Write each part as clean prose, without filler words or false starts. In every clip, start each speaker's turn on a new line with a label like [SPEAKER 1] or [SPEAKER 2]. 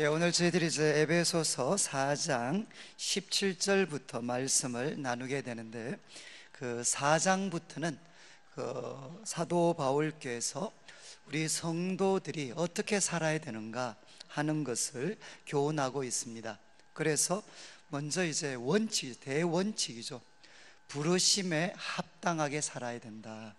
[SPEAKER 1] 오늘 저희들이 이제 에베소서 4장 17절부터 말씀을 나누게 되는데, 그 4장부터는 사도 바울께서 우리 성도들이 어떻게 살아야 되는가 하는 것을 교훈하고 있습니다. 그래서 먼저 이제 대원칙이죠. 부르심에 합당하게 살아야 된다.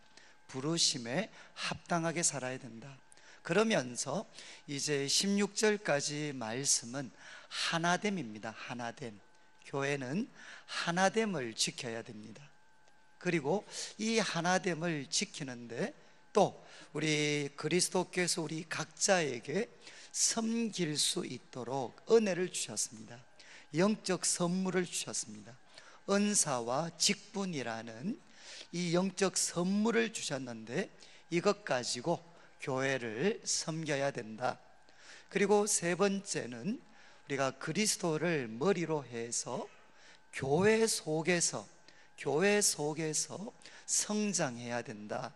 [SPEAKER 1] 부르심에 합당하게 살아야 된다. 그러면서 이제 16절까지 말씀은 하나됨입니다. 하나됨. 교회는 하나됨을 지켜야 됩니다. 그리고 이 하나됨을 지키는데 또 우리 그리스도께서 우리 각자에게 섬길 수 있도록 은혜를 주셨습니다. 영적 선물을 주셨습니다. 은사와 직분이라는 이 영적 선물을 주셨는데, 이것 가지고 교회를 섬겨야 된다. 그리고 세 번째는 우리가 그리스도를 머리로 해서 교회 속에서 성장해야 된다.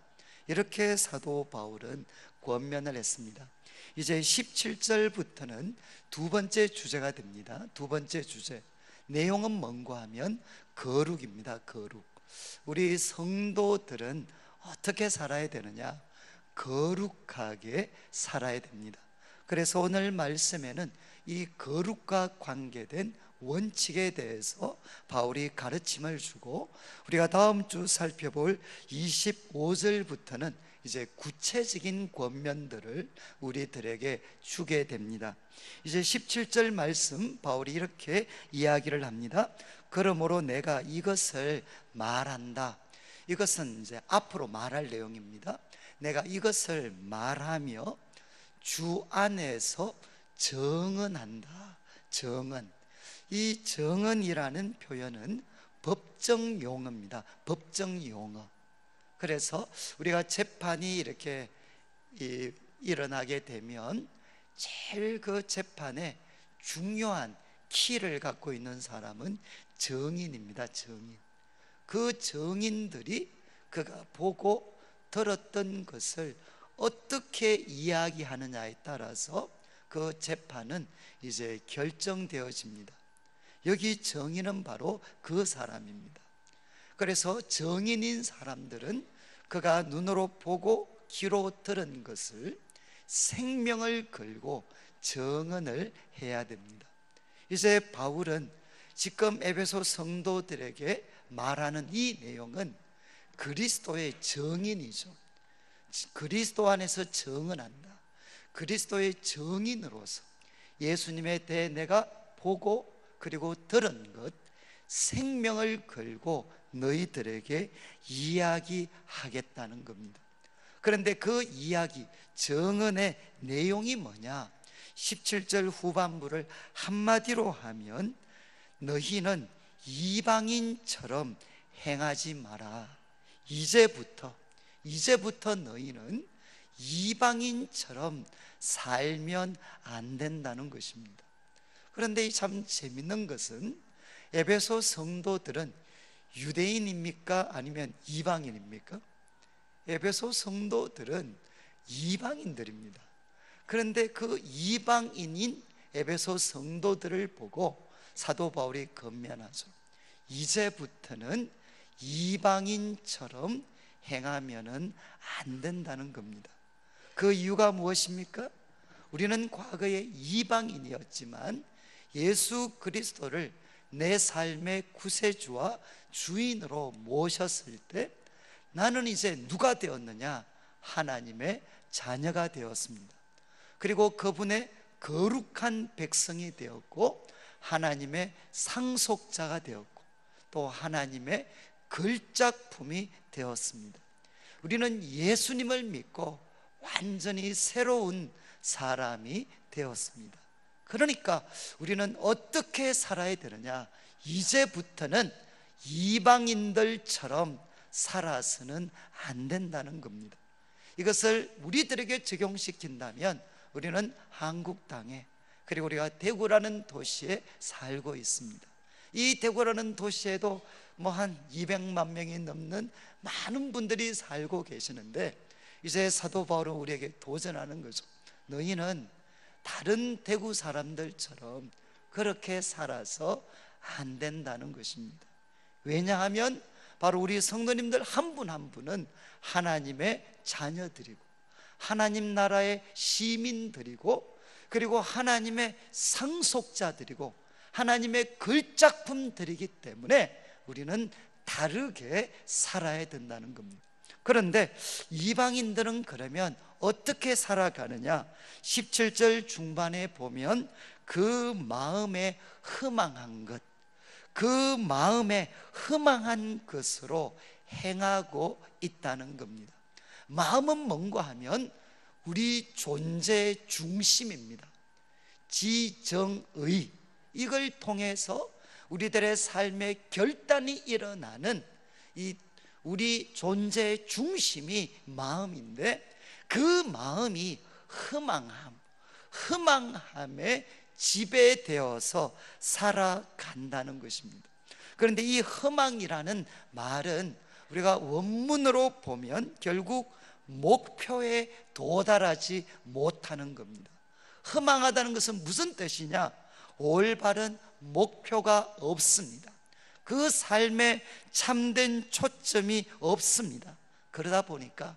[SPEAKER 1] 이렇게 사도 바울은 권면을 했습니다. 이제 17절부터는 두 번째 주제가 됩니다. 두 번째 주제, 내용은 뭔가 하면 거룩입니다. 거룩. 우리 성도들은 어떻게 살아야 되느냐? 거룩하게 살아야 됩니다. 그래서 오늘 말씀에는 이 거룩과 관계된 원칙에 대해서 바울이 가르침을 주고, 우리가 다음 주 살펴볼 25절부터는 이제 구체적인 권면들을 우리들에게 주게 됩니다. 이제 17절 말씀, 바울이 이렇게 이야기를 합니다. 그러므로 내가 이것을 말한다. 이것은 이제 앞으로 말할 내용입니다. 내가 이것을 말하며 주 안에서 정언한다. 정언. 이 정언이라는 표현은 법정 용어입니다. 법정 용어. 그래서 우리가 재판이 이렇게 일어나게 되면 제일 그 재판에 중요한 키를 갖고 있는 사람은 증인입니다. 증인. 그 증인들이 그가 보고 들었던 것을 어떻게 이야기하느냐에 따라서 그 재판은 이제 결정되어집니다. 여기 증인은 바로 그 사람입니다. 그래서 증인인 사람들은 그가 눈으로 보고 귀로 들은 것을 생명을 걸고 증언을 해야 됩니다. 이제 바울은 지금 에베소 성도들에게 말하는 이 내용은 그리스도의 증인이죠. 그리스도 안에서 증언한다. 그리스도의 증인으로서 예수님에 대해 내가 보고 그리고 들은 것, 생명을 걸고 너희들에게 이야기하겠다는 겁니다. 그런데 그 이야기, 증언의 내용이 뭐냐? 17절 후반부를 한마디로 하면 너희는 이방인처럼 행하지 마라. 이제부터 너희는 이방인처럼 살면 안 된다는 것입니다. 그런데 참 재밌는 것은 에베소 성도들은 유대인입니까? 아니면 이방인입니까? 에베소 성도들은 이방인들입니다. 그런데 그 이방인인 에베소 성도들을 보고 사도 바울이 권면하죠. 이제부터는 이방인처럼 행하면은 안 된다는 겁니다. 그 이유가 무엇입니까? 우리는 과거에 이방인이었지만 예수 그리스도를 내 삶의 구세주와 주인으로 모셨을 때 나는 이제 누가 되었느냐? 하나님의 자녀가 되었습니다. 그리고 그분의 거룩한 백성이 되었고 하나님의 상속자가 되었고 또 하나님의 걸작품이 되었습니다. 우리는 예수님을 믿고 완전히 새로운 사람이 되었습니다. 그러니까 우리는 어떻게 살아야 되느냐? 이제부터는 이방인들처럼 살아서는 안 된다는 겁니다. 이것을 우리들에게 적용시킨다면 우리는 한국 땅에, 그리고 우리가 대구라는 도시에 살고 있습니다. 이 대구라는 도시에도 한 200만 명이 넘는 많은 분들이 살고 계시는데, 이제 사도 바울은 우리에게 도전하는 거죠. 너희는 다른 대구 사람들처럼 그렇게 살아서 안 된다는 것입니다. 왜냐하면 바로 우리 성도님들 한 분 한 분은 하나님의 자녀들이고 하나님 나라의 시민들이고 그리고 하나님의 상속자들이고 하나님의 걸작품들이기 때문에 우리는 다르게 살아야 된다는 겁니다. 그런데 이방인들은 그러면 어떻게 살아가느냐? 17절 중반에 보면 그 마음에 허망한 것, 그 마음에 허망한 것으로 행하고 있다는 겁니다. 마음은 뭔가 하면 우리 존재 중심입니다. 지정의, 이걸 통해서 우리들의 삶의 결단이 일어나는 이 우리 존재 중심이 마음인데 그 마음이 허망함에 지배되어서 살아간다는 것입니다. 그런데 이 허망이라는 말은 우리가 원문으로 보면 결국 목표에 도달하지 못하는 겁니다. 허망하다는 것은 무슨 뜻이냐? 올바른 목표가 없습니다. 그 삶에 참된 초점이 없습니다. 그러다 보니까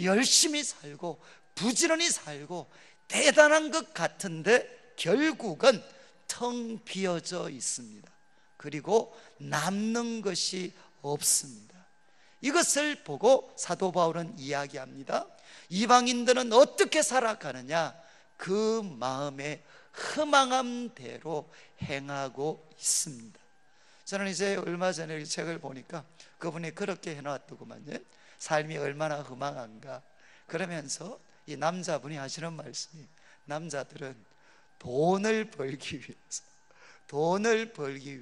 [SPEAKER 1] 열심히 살고 부지런히 살고 대단한 것 같은데 결국은 텅 비어져 있습니다. 그리고 남는 것이 없습니다. 이것을 보고 사도 바울은 이야기합니다. 이방인들은 어떻게 살아가느냐? 그 마음의 허망함대로 행하고 있습니다. 저는 이제 얼마 전에 책을 보니까 그분이 그렇게 해놨더구만요. 삶이 얼마나 허망한가. 그러면서 이 남자분이 하시는 말씀이, 남자들은 돈을 벌기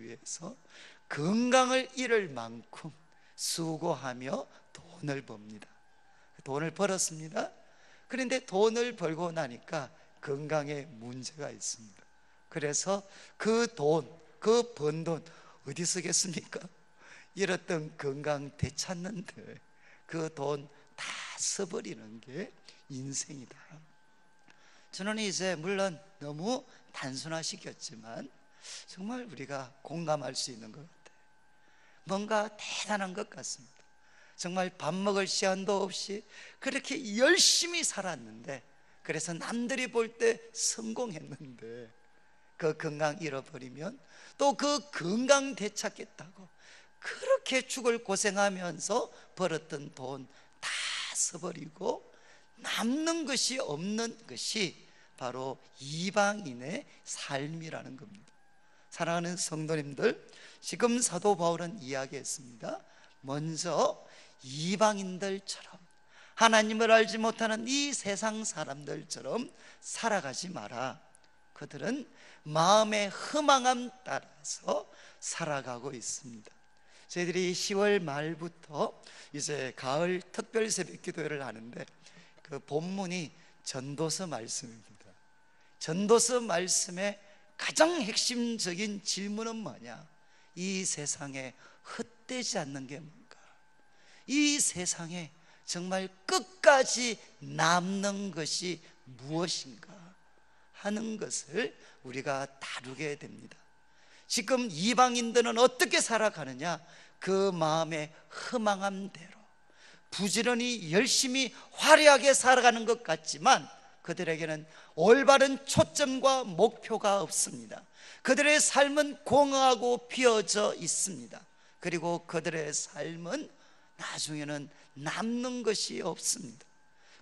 [SPEAKER 1] 위해서 건강을 잃을 만큼 수고하며 돈을 법니다. 돈을 벌었습니다. 그런데 돈을 벌고 나니까 건강에 문제가 있습니다. 그래서 그 번 돈 어디 쓰겠습니까? 잃었던 건강 되찾는데 그 돈 다 써버리는 게 인생이다. 저는 이제 물론 너무 단순화시켰지만 정말 우리가 공감할 수 있는 것 같아요. 뭔가 대단한 것 같습니다. 정말 밥 먹을 시간도 없이 그렇게 열심히 살았는데, 그래서 남들이 볼 때 성공했는데 그 건강 잃어버리면 또 그 건강 되찾겠다고 그렇게 죽을 고생하면서 벌었던 돈 다 써버리고 남는 것이 없는 것이 바로 이방인의 삶이라는 겁니다. 사랑하는 성도님들, 지금 사도 바울은 이야기했습니다. 먼저 이방인들처럼, 하나님을 알지 못하는 이 세상 사람들처럼 살아가지 마라. 그들은 마음의 허망함 따라서 살아가고 있습니다. 저희들이 10월 말부터 이제 가을 특별 새벽 기도회를 하는데 그 본문이 전도서 말씀입니다. 전도서 말씀의 가장 핵심적인 질문은 뭐냐? 이 세상에 헛되지 않는 게 뭔가? 이 세상에 정말 끝까지 남는 것이 무엇인가 하는 것을 우리가 다루게 됩니다. 지금 이방인들은 어떻게 살아가느냐? 그 마음의 허망함대로 부지런히 열심히 화려하게 살아가는 것 같지만 그들에게는 올바른 초점과 목표가 없습니다. 그들의 삶은 공허하고 비어져 있습니다. 그리고 그들의 삶은 나중에는 남는 것이 없습니다.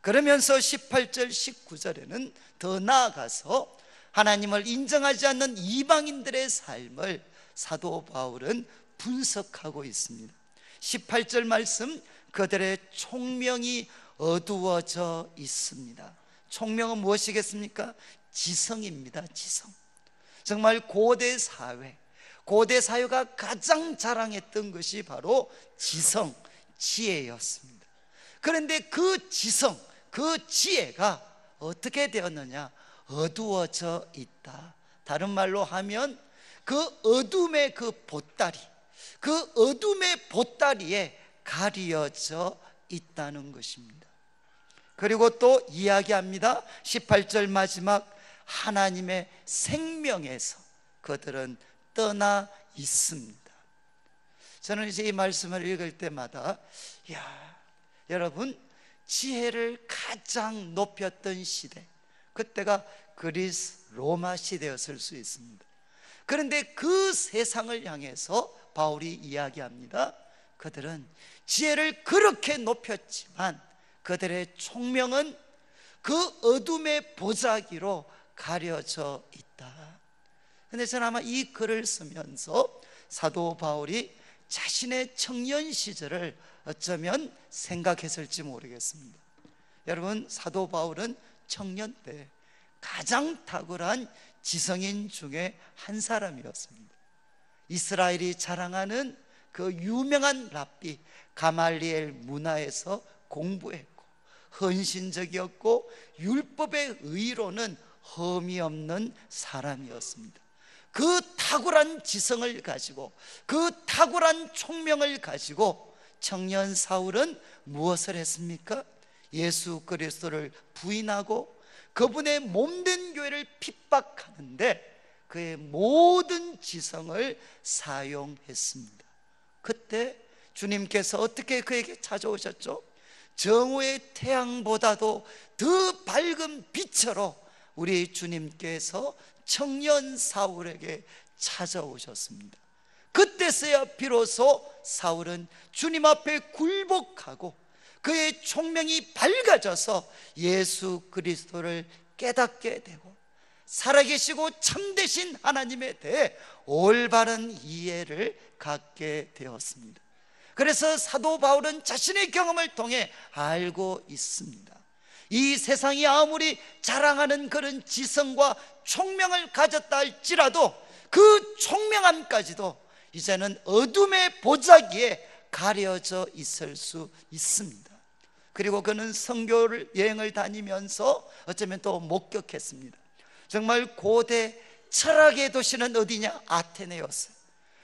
[SPEAKER 1] 그러면서 18절 19절에는 더 나아가서 하나님을 인정하지 않는 이방인들의 삶을 사도 바울은 분석하고 있습니다. 18절 말씀, 그들의 총명이 어두워져 있습니다. 총명은 무엇이겠습니까? 지성입니다. 지성. 정말 고대 사회가 가장 자랑했던 것이 바로 지성, 지혜였습니다. 그런데 그 지성, 그 지혜가 어떻게 되었느냐? 어두워져 있다. 다른 말로 하면 그 어둠의 그 보따리, 그 어둠의 보따리에 가려져 있다는 것입니다. 그리고 또 이야기합니다. 18절 마지막, 하나님의 생명에서 그들은 떠나 있습니다. 저는 이제 이 말씀을 읽을 때마다 여러분, 지혜를 가장 높였던 시대, 그때가 그리스 로마 시대였을 수 있습니다. 그런데 그 세상을 향해서 바울이 이야기합니다. 그들은 지혜를 그렇게 높였지만 그들의 총명은 그 어둠의 보자기로 가려져 있다. 그런데 저는 아마 이 글을 쓰면서 사도 바울이 자신의 청년 시절을 어쩌면 생각했을지 모르겠습니다. 여러분, 사도 바울은 청년 때 가장 탁월한 지성인 중에 한 사람이었습니다. 이스라엘이 자랑하는 그 유명한 랍비 가말리엘 문화에서 공부했고, 헌신적이었고, 율법의 의로는 흠이 없는 사람이었습니다. 그 탁월한 지성을 가지고, 그 탁월한 총명을 가지고 청년 사울은 무엇을 했습니까? 예수 그리스도를 부인하고 그분의 몸된 교회를 핍박하는데 그의 모든 지성을 사용했습니다. 그때 주님께서 어떻게 그에게 찾아오셨죠? 정오의 태양보다도 더 밝은 빛으로 우리 주님께서 청년 사울에게 찾아오셨습니다. 그때서야 비로소 사울은 주님 앞에 굴복하고 그의 총명이 밝아져서 예수 그리스도를 깨닫게 되고 살아계시고 참되신 하나님에 대해 올바른 이해를 갖게 되었습니다. 그래서 사도 바울은 자신의 경험을 통해 알고 있습니다. 이 세상이 아무리 자랑하는 그런 지성과 총명을 가졌다 할지라도 그 총명함까지도 이제는 어둠의 보자기에 가려져 있을 수 있습니다. 그리고 그는 선교 여행을 다니면서 어쩌면 또 목격했습니다. 정말 고대 철학의 도시는 어디냐? 아테네였어요.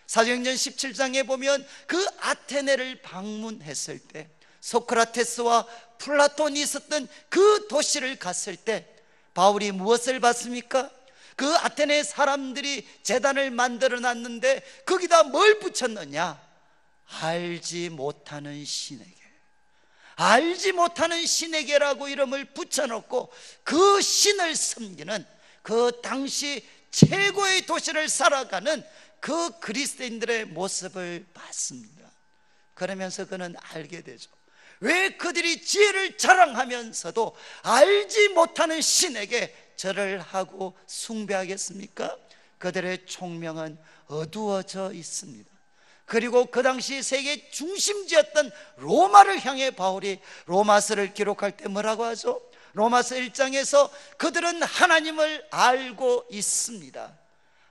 [SPEAKER 1] 사도행전 17장에 보면 그 아테네를 방문했을 때 소크라테스와 플라톤이 있었던 그 도시를 갔을 때 바울이 무엇을 봤습니까? 그 아테네 사람들이 제단을 만들어 놨는데 거기다 뭘 붙였느냐? 알지 못하는 신에게, 알지 못하는 신에게라고 이름을 붙여놓고 그 신을 섬기는 그 당시 최고의 도시를 살아가는 그 그리스도인들의 모습을 봤습니다. 그러면서 그는 알게 되죠. 왜 그들이 지혜를 자랑하면서도 알지 못하는 신에게 절을 하고 숭배하겠습니까? 그들의 총명은 어두워져 있습니다. 그리고 그 당시 세계 중심지였던 로마를 향해 바울이 로마서를 기록할 때 뭐라고 하죠? 로마서 1장에서 그들은 하나님을 알고 있습니다.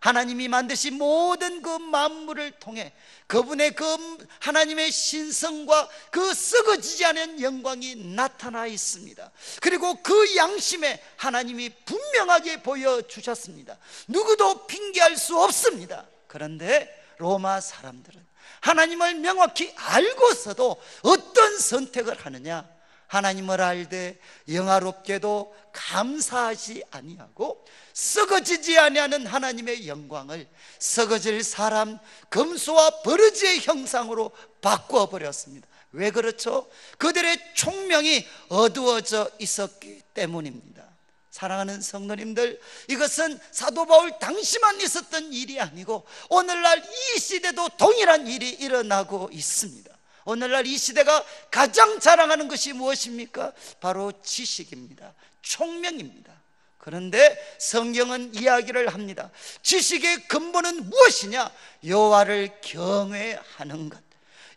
[SPEAKER 1] 하나님이 만드신 모든 그 만물을 통해 그분의 그 하나님의 신성과 그 썩어지지 않은 영광이 나타나 있습니다. 그리고 그 양심에 하나님이 분명하게 보여주셨습니다. 누구도 핑계할 수 없습니다. 그런데 로마 사람들은 하나님을 명확히 알고서도 어떤 선택을 하느냐? 하나님을 알되 영화롭게도 감사하지 아니하고 썩어지지 아니하는 하나님의 영광을 썩어질 사람 금수와 버러지의 형상으로 바꾸어 버렸습니다. 왜 그렇죠? 그들의 총명이 어두워져 있었기 때문입니다. 사랑하는 성도님들, 이것은 사도 바울 당시만 있었던 일이 아니고 오늘날 이 시대도 동일한 일이 일어나고 있습니다. 오늘날 이 시대가 가장 자랑하는 것이 무엇입니까? 바로 지식입니다. 총명입니다. 그런데 성경은 이야기를 합니다. 지식의 근본은 무엇이냐? 여호와를 경외하는 것.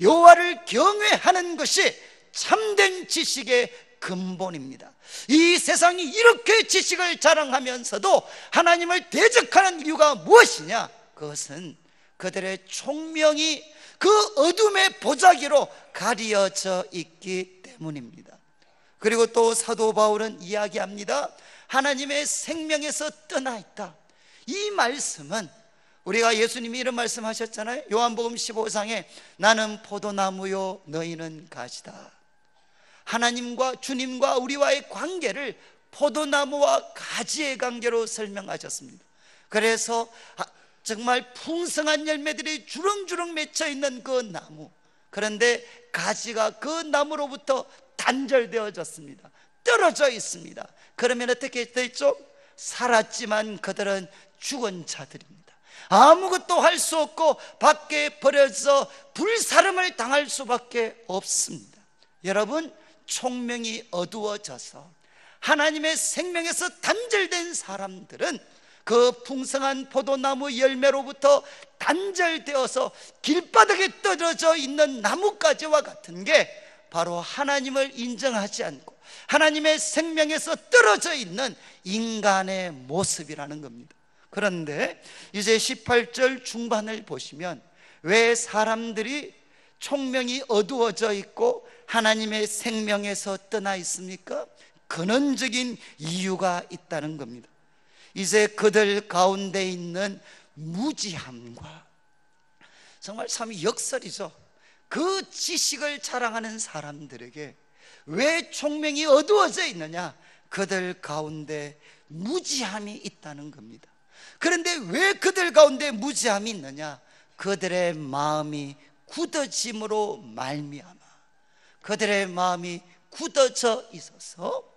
[SPEAKER 1] 여호와를 경외하는 것이 참된 지식의 근본입니다. 이 세상이 이렇게 지식을 자랑하면서도 하나님을 대적하는 이유가 무엇이냐? 그것은 그들의 총명이 그 어둠의 보자기로 가려져 있기 때문입니다. 그리고 또 사도 바울은 이야기합니다. 하나님의 생명에서 떠나 있다. 이 말씀은 우리가 예수님이 이런 말씀하셨잖아요. 요한복음 15장에 나는 포도나무요 너희는 가지다. 하나님과 주님과 우리와의 관계를 포도나무와 가지의 관계로 설명하셨습니다. 그래서 정말 풍성한 열매들이 주렁주렁 맺혀 있는 그 나무, 그런데 가지가 그 나무로부터 단절되어졌습니다. 떨어져 있습니다. 그러면 어떻게 됐죠? 살았지만 그들은 죽은 자들입니다. 아무것도 할 수 없고 밖에 버려져 불사름을 당할 수밖에 없습니다. 여러분, 총명이 어두워져서 하나님의 생명에서 단절된 사람들은 그 풍성한 포도나무 열매로부터 단절되어서 길바닥에 떨어져 있는 나뭇가지와 같은 게 바로 하나님을 인정하지 않고 하나님의 생명에서 떨어져 있는 인간의 모습이라는 겁니다. 그런데 이제 18절 중반을 보시면 왜 사람들이 총명이 어두워져 있고 하나님의 생명에서 떠나 있습니까? 근원적인 이유가 있다는 겁니다. 이제 그들 가운데 있는 무지함과, 정말 참 역설이죠. 그 지식을 자랑하는 사람들에게 왜 총명이 어두워져 있느냐? 그들 가운데 무지함이 있다는 겁니다. 그런데 왜 그들 가운데 무지함이 있느냐? 그들의 마음이 굳어짐으로 말미암아, 그들의 마음이 굳어져 있어서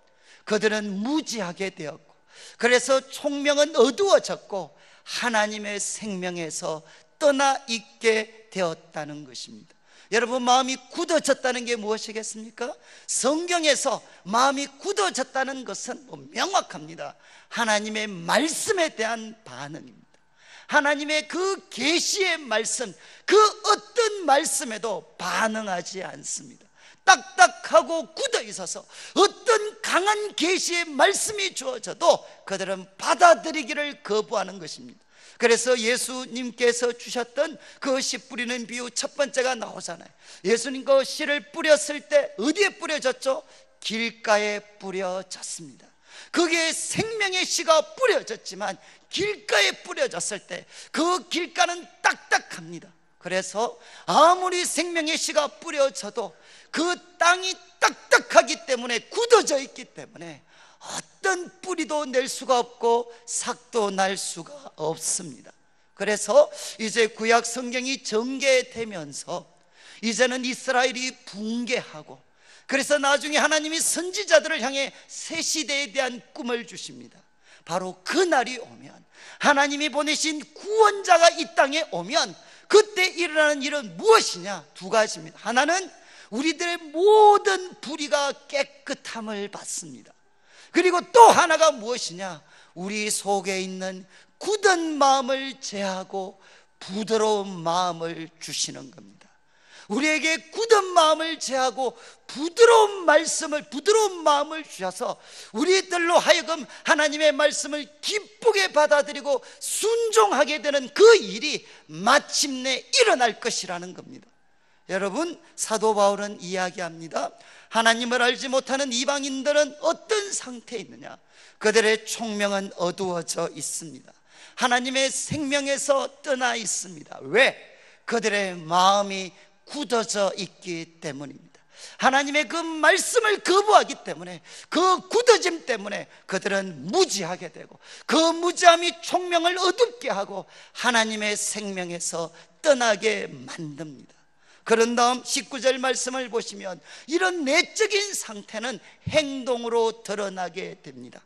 [SPEAKER 1] 그들은 무지하게 되었고, 그래서 총명은 어두워졌고 하나님의 생명에서 떠나 있게 되었다는 것입니다. 여러분, 마음이 굳어졌다는 게 무엇이겠습니까? 성경에서 마음이 굳어졌다는 것은 명확합니다. 하나님의 말씀에 대한 반응입니다. 하나님의 그 계시의 말씀, 그 어떤 말씀에도 반응하지 않습니다. 딱딱하고 굳어 있어서 어떤 강한 계시의 말씀이 주어져도 그들은 받아들이기를 거부하는 것입니다. 그래서 예수님께서 주셨던 그 씨 뿌리는 비유 첫 번째가 나오잖아요. 예수님 그 씨를 뿌렸을 때 어디에 뿌려졌죠? 길가에 뿌려졌습니다. 거기에 생명의 씨가 뿌려졌지만 길가에 뿌려졌을 때 그 길가는 딱딱합니다. 그래서 아무리 생명의 씨가 뿌려져도 그 땅이 딱딱하기 때문에, 굳어져 있기 때문에 어떤 뿌리도 낼 수가 없고 삭도 날 수가 없습니다. 그래서 이제 구약 성경이 전개되면서 이제는 이스라엘이 붕괴하고, 그래서 나중에 하나님이 선지자들을 향해 새 시대에 대한 꿈을 주십니다. 바로 그 날이 오면, 하나님이 보내신 구원자가 이 땅에 오면 그때 일어나는 일은 무엇이냐? 두 가지입니다. 하나는 우리들의 모든 불의가 깨끗함을 받습니다. 그리고 또 하나가 무엇이냐? 우리 속에 있는 굳은 마음을 제하고 부드러운 마음을 주시는 겁니다. 우리에게 굳은 마음을 제하고 부드러운 마음을 주셔서 우리들로 하여금 하나님의 말씀을 기쁘게 받아들이고 순종하게 되는 그 일이 마침내 일어날 것이라는 겁니다. 여러분, 사도 바울은 이야기합니다. 하나님을 알지 못하는 이방인들은 어떤 상태에 있느냐? 그들의 총명은 어두워져 있습니다. 하나님의 생명에서 떠나 있습니다. 왜? 그들의 마음이 굳어져 있기 때문입니다. 하나님의 그 말씀을 거부하기 때문에, 그 굳어짐 때문에 그들은 무지하게 되고, 그 무지함이 총명을 어둡게 하고 하나님의 생명에서 떠나게 만듭니다. 그런 다음 19절 말씀을 보시면 이런 내적인 상태는 행동으로 드러나게 됩니다.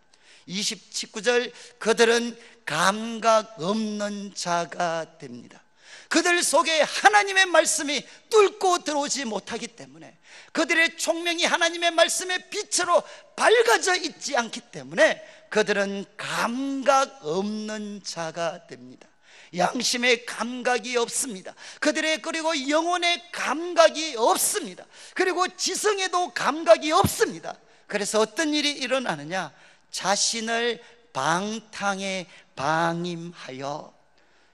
[SPEAKER 1] 19절, 그들은 감각 없는 자가 됩니다. 그들 속에 하나님의 말씀이 뚫고 들어오지 못하기 때문에, 그들의 총명이 하나님의 말씀의 빛으로 밝아져 있지 않기 때문에 그들은 감각 없는 자가 됩니다. 양심의 감각이 없습니다. 그들의, 그리고 영혼의 감각이 없습니다. 그리고 지성에도 감각이 없습니다. 그래서 어떤 일이 일어나느냐? 자신을 방탕에 방임하여.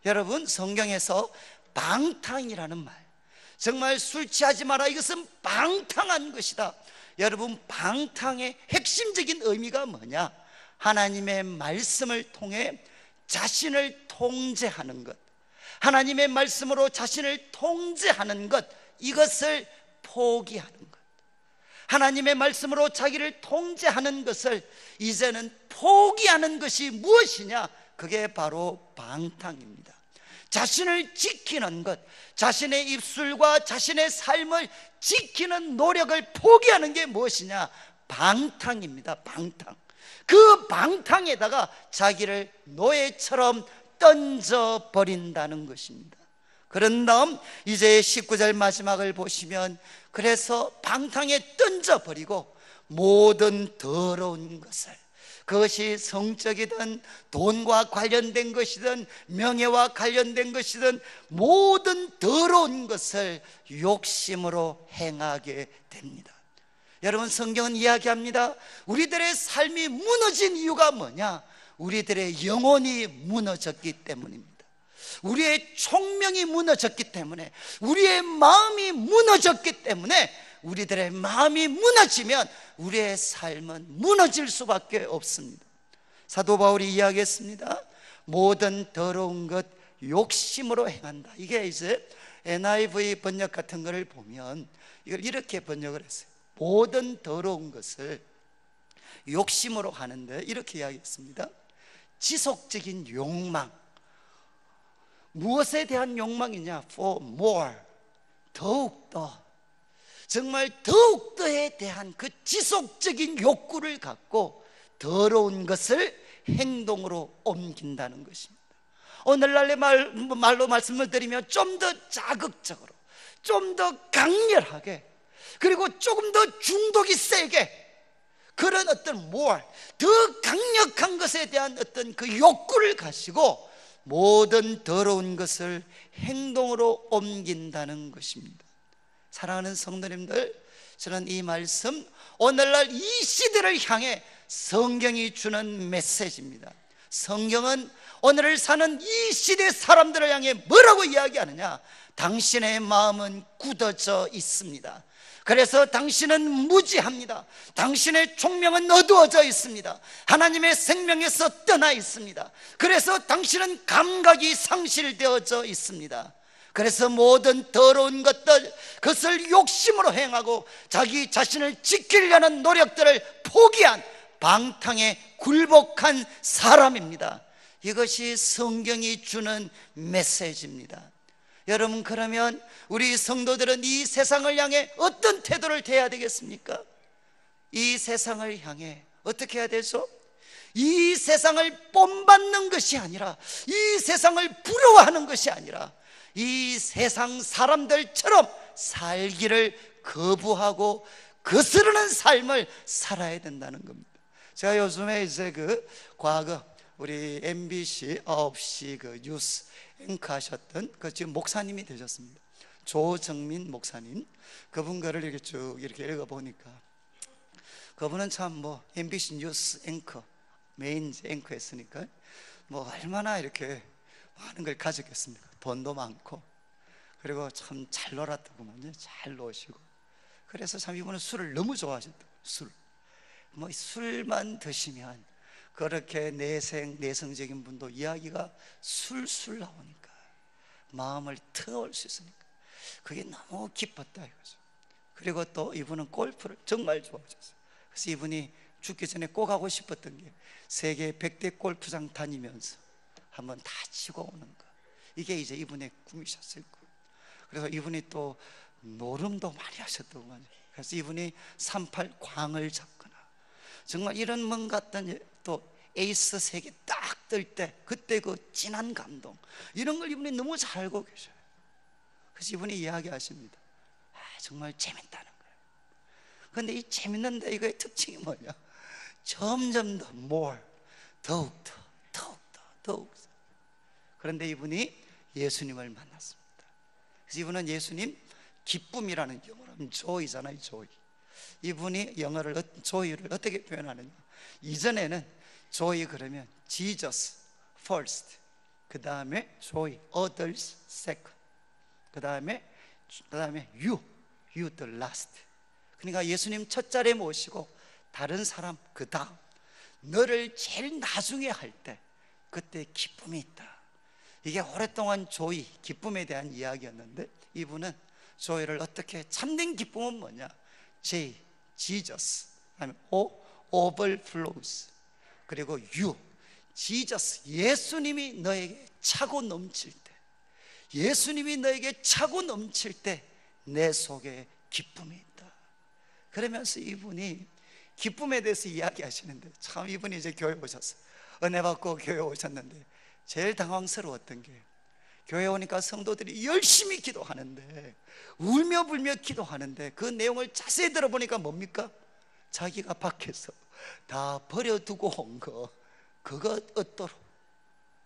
[SPEAKER 1] 여러분, 성경에서 방탕이라는 말, 정말 술 취하지 마라, 이것은 방탕한 것이다. 여러분, 방탕의 핵심적인 의미가 뭐냐? 하나님의 말씀을 통해 자신을 통제하는 것, 하나님의 말씀으로 자신을 통제하는 것, 이것을 포기하는 것. 하나님의 말씀으로 자기를 통제하는 것을 이제는 포기하는 것이 무엇이냐? 그게 바로 방탕입니다. 자신을 지키는 것, 자신의 입술과 자신의 삶을 지키는 노력을 포기하는 게 무엇이냐? 방탕입니다. 방탕. 그 방탕에다가 자기를 노예처럼 던져버린다는 것입니다. 그런 다음 이제 19절 마지막을 보시면, 그래서 방탕에 던져버리고 모든 더러운 것을, 그것이 성적이든 돈과 관련된 것이든 명예와 관련된 것이든 모든 더러운 것을 욕심으로 행하게 됩니다. 여러분, 성경은 이야기합니다. 우리들의 삶이 무너진 이유가 뭐냐? 우리들의 영혼이 무너졌기 때문입니다. 우리의 총명이 무너졌기 때문에, 우리의 마음이 무너졌기 때문에, 우리들의 마음이 무너지면 우리의 삶은 무너질 수밖에 없습니다. 사도 바울이 이야기했습니다. 모든 더러운 것 욕심으로 행한다. 이게 이제 NIV 번역 같은 것을 보면 이걸 이렇게 번역을 했어요. 모든 더러운 것을 욕심으로 하는데 이렇게 이야기했습니다. 지속적인 욕망. 무엇에 대한 욕망이냐? For more, 더욱더, 정말 더욱더에 대한 그 지속적인 욕구를 갖고 더러운 것을 행동으로 옮긴다는 것입니다. 오늘날의 말로 말씀을 드리면 좀 더 자극적으로, 좀 더 강렬하게, 그리고 조금 더 중독이 세게, 그런 어떤 more, 더 강력한 것에 대한 어떤 그 욕구를 가지고 모든 더러운 것을 행동으로 옮긴다는 것입니다. 사랑하는 성도님들, 저는 이 말씀, 오늘날 이 시대를 향해 성경이 주는 메시지입니다. 성경은 오늘을 사는 이 시대 사람들을 향해 뭐라고 이야기하느냐? 당신의 마음은 굳어져 있습니다. 그래서 당신은 무지합니다. 당신의 총명은 어두워져 있습니다. 하나님의 생명에서 떠나 있습니다. 그래서 당신은 감각이 상실되어져 있습니다. 그래서 모든 더러운 것들, 그것을 욕심으로 행하고 자기 자신을 지키려는 노력들을 포기한 방탕에 굴복한 사람입니다. 이것이 성경이 주는 메시지입니다. 여러분, 그러면 우리 성도들은 이 세상을 향해 어떤 태도를 해야 되겠습니까? 이 세상을 향해 어떻게 해야 되죠? 이 세상을 본받는 것이 아니라, 이 세상을 부러워하는 것이 아니라, 이 세상 사람들처럼 살기를 거부하고 거스르는 삶을 살아야 된다는 겁니다. 제가 요즘에 이제 과거 우리 MBC 9시 뉴스 앵커 하셨던 지금 목사님이 되셨습니다. 조정민 목사님. 그분 거를 이렇게 쭉 이렇게 읽어보니까, 그분은 참 MBC 뉴스 앵커, 메인 앵커 했으니까 얼마나 이렇게 많은 걸 가졌겠습니까? 돈도 많고, 그리고 참 잘 놀았더구만요. 잘 노시고. 그래서 참 이분은 술을 너무 좋아하셨다고. 술만 드시면 그렇게 내성적인 분도 이야기가 술술 나오니까, 마음을 터올 수 있으니까 그게 너무 기뻤다 이거죠. 그리고 또 이분은 골프를 정말 좋아하셨어요. 그래서 이분이 죽기 전에 꼭 하고 싶었던 게 세계 100대 골프장 다니면서 한번 다 치고 오는 거. 이게 이제 이분의 꿈이셨을 거예요. 그래서 이분이 또 노름도 많이 하셨더군요. 그래서 이분이 38 광을 잡거나, 정말 이런 뭔가 어떤 또 에이스 색이 딱 뜰 때 그때 그 진한 감동, 이런 걸 이분이 너무 잘 알고 계셔요. 그래서 이분이 이야기하십니다. 정말 재밌다는 거예요. 그런데 이 재밌는데 이거의 특징이 뭐냐? 점점 더 more, 더욱더. 그런데 이분이 예수님을 만났습니다. 그래서 이분은 예수님, 기쁨이라는 영어로 하면 joy잖아요, joy. 이분이 영어를, joy를 어떻게 표현하느냐? 이전에는 joy 그러면 Jesus first, 그 다음에 joy, others second, 그 다음에 you the last. 그러니까 예수님 첫 자리에 모시고 다른 사람 그 다음, 너를 제일 나중에 할 때 그때 기쁨이 있다. 이게 오랫동안 joy, 기쁨에 대한 이야기였는데, 이분은 joy를 어떻게, 참된 기쁨은 뭐냐? Jesus, O, overflows. 그리고 you, Jesus, 예수님이 너에게 차고 넘칠 때, 예수님이 너에게 차고 넘칠 때 내 속에 기쁨이 있다. 그러면서 이분이 기쁨에 대해서 이야기하시는데, 참 이분이 이제 교회 오셨어요. 은혜 받고 교회 오셨는데 제일 당황스러웠던 게, 교회 오니까 성도들이 열심히 기도하는데, 울며 불며 기도하는데, 그 내용을 자세히 들어보니까 뭡니까? 자기가 밖에서 다 버려두고 온 거, 그거 얻도록,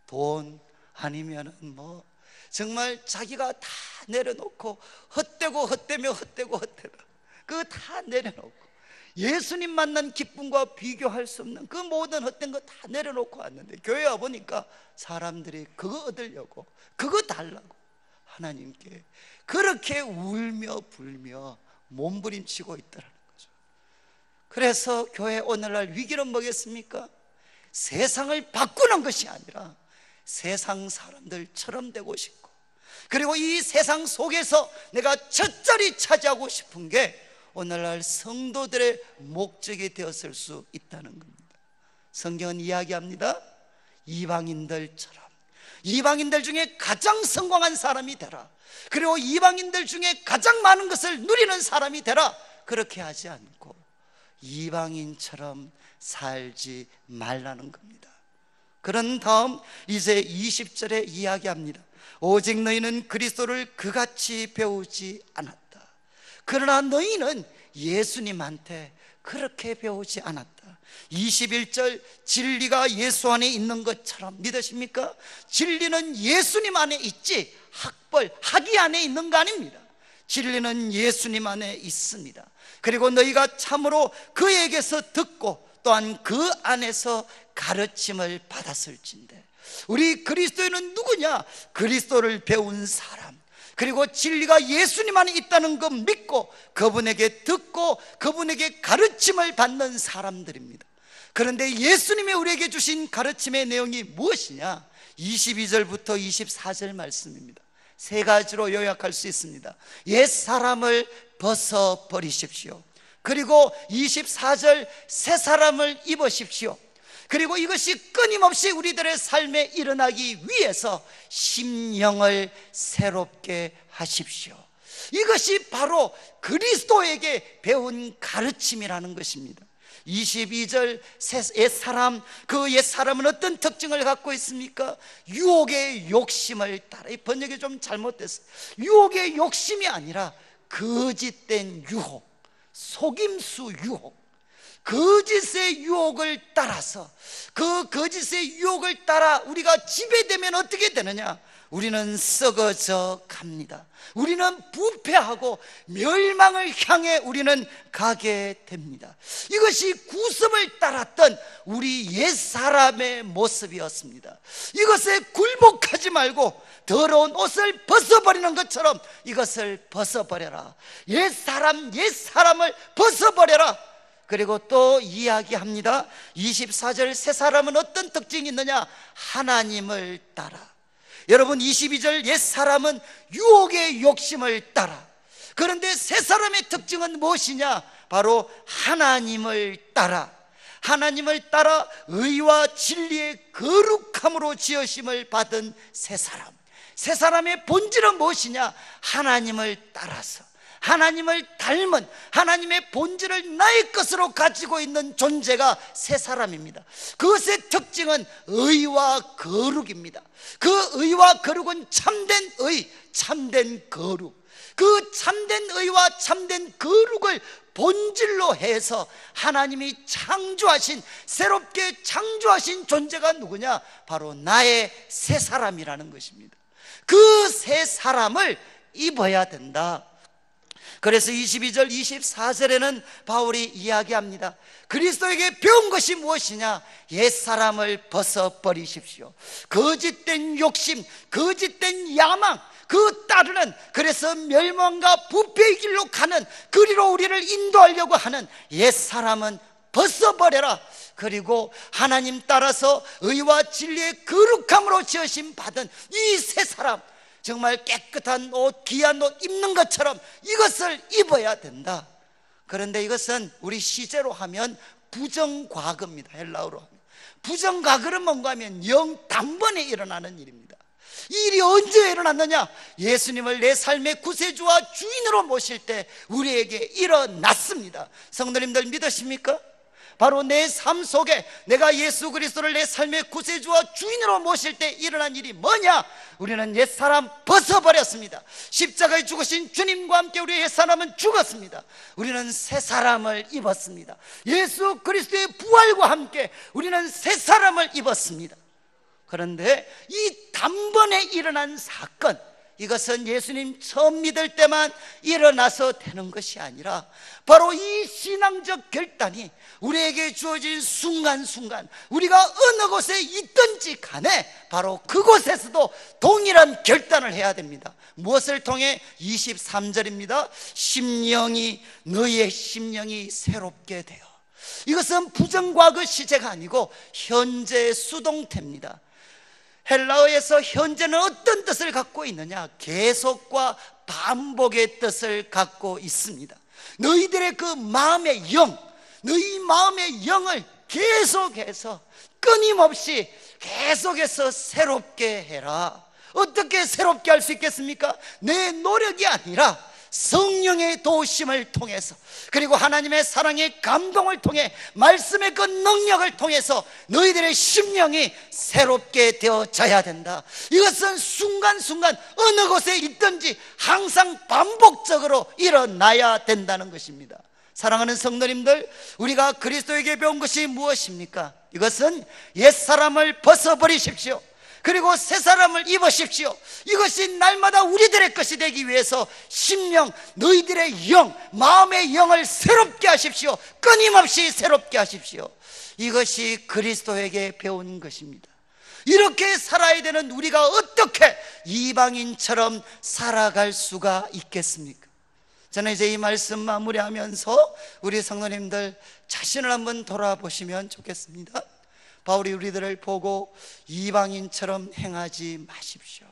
[SPEAKER 1] 돈 아니면은 뭐 정말 자기가 다 내려놓고, 헛되고 헛되며 헛되고 헛되다, 그거 다 내려놓고, 예수님 만난 기쁨과 비교할 수 없는 그 모든 헛된 거 다 내려놓고 왔는데, 교회 와보니까 사람들이 그거 얻으려고, 그거 달라고 하나님께 그렇게 울며 불며 몸부림치고 있더라는 거죠. 그래서 교회 오늘날 위기는 뭐겠습니까? 세상을 바꾸는 것이 아니라 세상 사람들처럼 되고 싶고, 그리고 이 세상 속에서 내가 첫자리 차지하고 싶은 게 오늘날 성도들의 목적이 되었을 수 있다는 겁니다. 성경은 이야기합니다. 이방인들처럼, 이방인들 중에 가장 성공한 사람이 되라, 그리고 이방인들 중에 가장 많은 것을 누리는 사람이 되라. 그렇게 하지 않고 이방인처럼 살지 말라는 겁니다. 그런 다음 이제 20절에 이야기합니다. 오직 너희는 그리스도를 그같이 배우지 않았다. 그러나 너희는 예수님한테 그렇게 배우지 않았다. 21절, 진리가 예수 안에 있는 것처럼 믿으십니까? 진리는 예수님 안에 있지 학이 안에 있는 거 아닙니다. 진리는 예수님 안에 있습니다. 그리고 너희가 참으로 그에게서 듣고 또한 그 안에서 가르침을 받았을진데, 우리 그리스도인은 누구냐? 그리스도를 배운 사람, 그리고 진리가 예수님 안에 있다는 것 믿고 그분에게 듣고 그분에게 가르침을 받는 사람들입니다. 그런데 예수님이 우리에게 주신 가르침의 내용이 무엇이냐? 22절부터 24절 말씀입니다. 세 가지로 요약할 수 있습니다. 옛사람을 벗어버리십시오. 그리고 24절, 새 사람을 입으십시오. 그리고 이것이 끊임없이 우리들의 삶에 일어나기 위해서 심령을 새롭게 하십시오. 이것이 바로 그리스도에게 배운 가르침이라는 것입니다. 22절, 옛사람, 그 옛사람은 어떤 특징을 갖고 있습니까? 유혹의 욕심을 따라. 이 번역이 좀 잘못됐어요. 유혹의 욕심이 아니라 거짓된 유혹, 속임수 유혹, 거짓의 유혹을 따라서, 그 거짓의 유혹을 따라 우리가 지배되면 어떻게 되느냐? 우리는 썩어져 갑니다. 우리는 부패하고 멸망을 향해 우리는 가게 됩니다. 이것이 구습을 따랐던 우리 옛사람의 모습이었습니다. 이것에 굴복하지 말고 더러운 옷을 벗어버리는 것처럼 이것을 벗어버려라. 옛사람을 벗어버려라. 그리고 또 이야기합니다. 24절, 새 사람은 어떤 특징이 있느냐? 하나님을 따라. 여러분, 22절 옛사람은 유혹의 욕심을 따라. 그런데 새 사람의 특징은 무엇이냐? 바로 하나님을 따라. 하나님을 따라 의와 진리의 거룩함으로 지으심을 받은 새 사람. 새 사람의 본질은 무엇이냐? 하나님을 따라서, 하나님을 닮은, 하나님의 본질을 나의 것으로 가지고 있는 존재가 새 사람입니다. 그것의 특징은 의와 거룩입니다. 그 의와 거룩은 참된 의, 참된 거룩. 그 참된 의와 참된 거룩을 본질로 해서 하나님이 창조하신, 새롭게 창조하신 존재가 누구냐? 바로 나의 새 사람이라는 것입니다. 그 새 사람을 입어야 된다. 그래서 22절, 24절에는 바울이 이야기합니다. 그리스도에게 배운 것이 무엇이냐? 옛사람을 벗어버리십시오. 거짓된 욕심, 거짓된 야망, 그 따르는, 그래서 멸망과 부패의 길로 가는, 그리로 우리를 인도하려고 하는 옛사람은 벗어버려라. 그리고 하나님 따라서 의와 진리의 거룩함으로 지으심 받은 이 새 사람, 정말 깨끗한 옷, 귀한 옷 입는 것처럼 이것을 입어야 된다. 그런데 이것은 우리 시제로 하면 부정과거입니다. 헬라어로 하면 부정과거는 뭔가 하면 단번에 일어나는 일입니다. 이 일이 언제 일어났느냐? 예수님을 내 삶의 구세주와 주인으로 모실 때 우리에게 일어났습니다. 성도님들 믿으십니까? 바로 내 삶 속에 내가 예수 그리스도를 내 삶의 구세주와 주인으로 모실 때 일어난 일이 뭐냐? 우리는 옛사람 벗어버렸습니다. 십자가에 죽으신 주님과 함께 우리의 옛사람은 죽었습니다. 우리는 새사람을 입었습니다. 예수 그리스도의 부활과 함께 우리는 새사람을 입었습니다. 그런데 이 단번에 일어난 사건, 이것은 예수님 처음 믿을 때만 일어나서 되는 것이 아니라 바로 이 신앙적 결단이 우리에게 주어진 순간순간 우리가 어느 곳에 있든지 간에 바로 그곳에서도 동일한 결단을 해야 됩니다. 무엇을 통해? 23절입니다. 너희의 심령이 새롭게 되어. 이것은 부정과거 시제가 아니고 현재 수동태입니다. 헬라어에서 현재는 어떤 뜻을 갖고 있느냐? 계속과 반복의 뜻을 갖고 있습니다. 너희들의 그 마음의 영, 너희 마음의 영을 계속해서 끊임없이 계속해서 새롭게 해라. 어떻게 새롭게 할 수 있겠습니까? 내 노력이 아니라 성령의 도우심을 통해서, 그리고 하나님의 사랑의 감동을 통해, 말씀의 그 능력을 통해서 너희들의 심령이 새롭게 되어져야 된다. 이것은 순간순간 어느 곳에 있든지 항상 반복적으로 일어나야 된다는 것입니다. 사랑하는 성도님들, 우리가 그리스도에게 배운 것이 무엇입니까? 이것은 옛사람을 벗어버리십시오. 그리고 새 사람을 입으십시오. 이것이 날마다 우리들의 것이 되기 위해서 심령, 너희들의 영, 마음의 영을 새롭게 하십시오. 끊임없이 새롭게 하십시오. 이것이 그리스도에게 배운 것입니다. 이렇게 살아야 되는 우리가 어떻게 이방인처럼 살아갈 수가 있겠습니까? 저는 이제 이 말씀 마무리하면서 우리 성도님들 자신을 한번 돌아보시면 좋겠습니다. 바울이 우리들을 보고 이방인처럼 행하지 마십시오.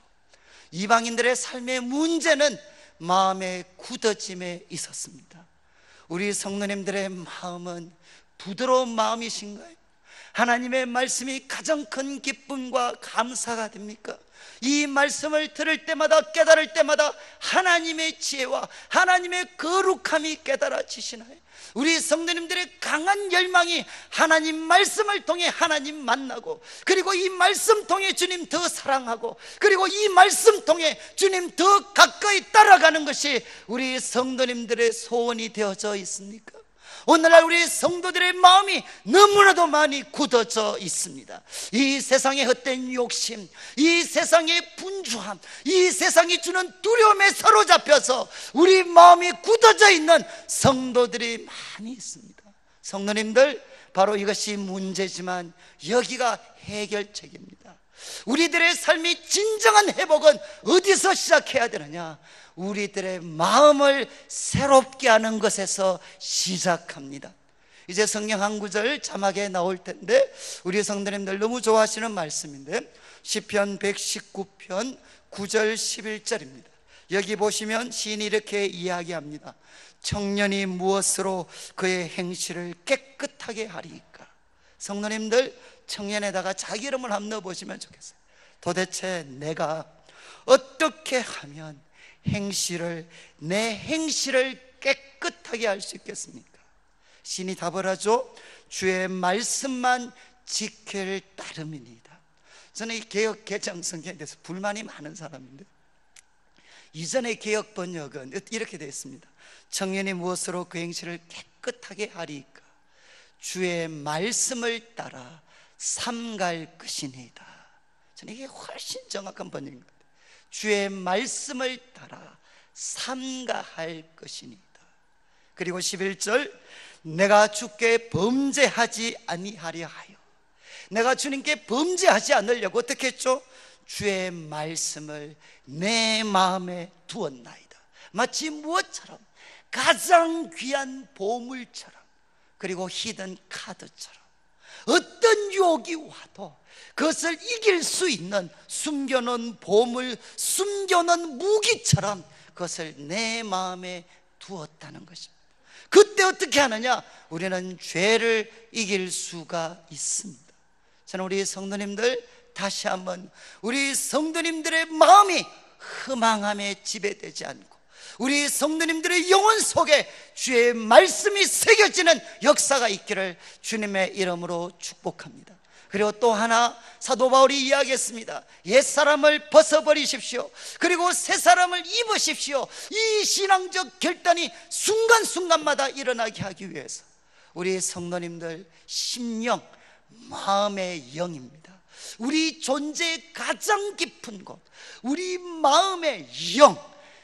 [SPEAKER 1] 이방인들의 삶의 문제는 마음의 굳어짐에 있었습니다. 우리 성도님들의 마음은 부드러운 마음이신가요? 하나님의 말씀이 가장 큰 기쁨과 감사가 됩니까? 이 말씀을 들을 때마다, 깨달을 때마다 하나님의 지혜와 하나님의 거룩함이 깨달아지시나요? 우리 성도님들의 강한 열망이 하나님 말씀을 통해 하나님 만나고, 그리고 이 말씀 통해 주님 더 사랑하고, 그리고 이 말씀 통해 주님 더 가까이 따라가는 것이 우리 성도님들의 소원이 되어져 있습니까? 오늘날 우리 성도들의 마음이 너무나도 많이 굳어져 있습니다. 이 세상의 헛된 욕심, 이 세상의 분주함, 이 세상이 주는 두려움에 사로잡혀서 우리 마음이 굳어져 있는 성도들이 많이 있습니다. 성도님들, 바로 이것이 문제지만 여기가 해결책입니다. 우리들의 삶이 진정한 회복은 어디서 시작해야 되느냐? 우리들의 마음을 새롭게 하는 것에서 시작합니다. 이제 성경 한 구절 자막에 나올 텐데, 우리 성도님들 너무 좋아하시는 말씀인데, 시편 119편 9절 11절입니다. 여기 보시면 시인이 이렇게 이야기합니다. 청년이 무엇으로 그의 행실을 깨끗하게 하리까? 성도님들, 청년에다가 자기 이름을 한번 넣어보시면 좋겠어요. 도대체 내가 어떻게 하면 내 행실을 깨끗하게 할 수 있겠습니까? 신이 답을 하죠. 주의 말씀만 지킬 따름이니이다. 저는 이 개역 개정 성경에 대해서 불만이 많은 사람인데, 이전의 개역 번역은 이렇게 되어 있습니다. 청년이 무엇으로 그 행실을 깨끗하게 하리까? 주의 말씀을 따라 삼갈 것이니이다. 저는 이게 훨씬 정확한 번역인 것 같아요. 주의 말씀을 따라 삼가할 것이니이다. 그리고 11절, 내가 주께 범죄하지 아니하려 하여. 내가 주님께 범죄하지 않으려고 어떻게 했죠? 주의 말씀을 내 마음에 두었나이다. 마치 무엇처럼? 가장 귀한 보물처럼, 그리고 히든 카드처럼, 어떤 유혹이 와도 그것을 이길 수 있는 숨겨놓은 보물, 숨겨놓은 무기처럼 그것을 내 마음에 두었다는 것입니다. 그때 어떻게 하느냐? 우리는 죄를 이길 수가 있습니다. 저는 우리 성도님들 다시 한번, 우리 성도님들의 마음이 허망함에 지배되지 않고 우리 성도님들의 영혼 속에 주의 말씀이 새겨지는 역사가 있기를 주님의 이름으로 축복합니다. 그리고 또 하나 사도 바울이 이야기했습니다. 옛사람을 벗어버리십시오. 그리고 새사람을 입으십시오. 이 신앙적 결단이 순간순간마다 일어나게 하기 위해서 우리 성도님들 심령, 마음의 영입니다. 우리 존재의 가장 깊은 곳, 우리 마음의 영,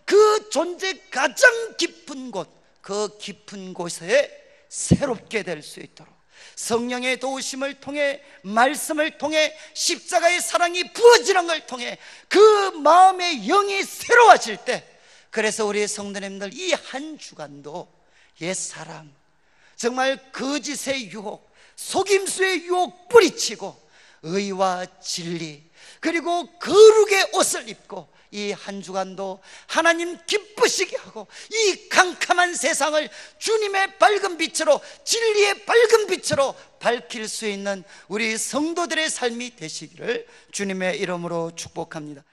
[SPEAKER 1] 그 존재 가장 깊은 곳, 그 깊은 곳에 새롭게 될 수 있도록 성령의 도우심을 통해, 말씀을 통해, 십자가의 사랑이 부어지는 걸 통해 그 마음의 영이 새로워질 때, 그래서 우리 성도님들 이 한 주간도 옛사람, 정말 거짓의 유혹, 속임수의 유혹 뿌리치고 의와 진리, 그리고 거룩의 옷을 입고 이 한 주간도 하나님 기쁘시게 하고 이 캄캄한 세상을 주님의 밝은 빛으로, 진리의 밝은 빛으로 밝힐 수 있는 우리 성도들의 삶이 되시기를 주님의 이름으로 축복합니다.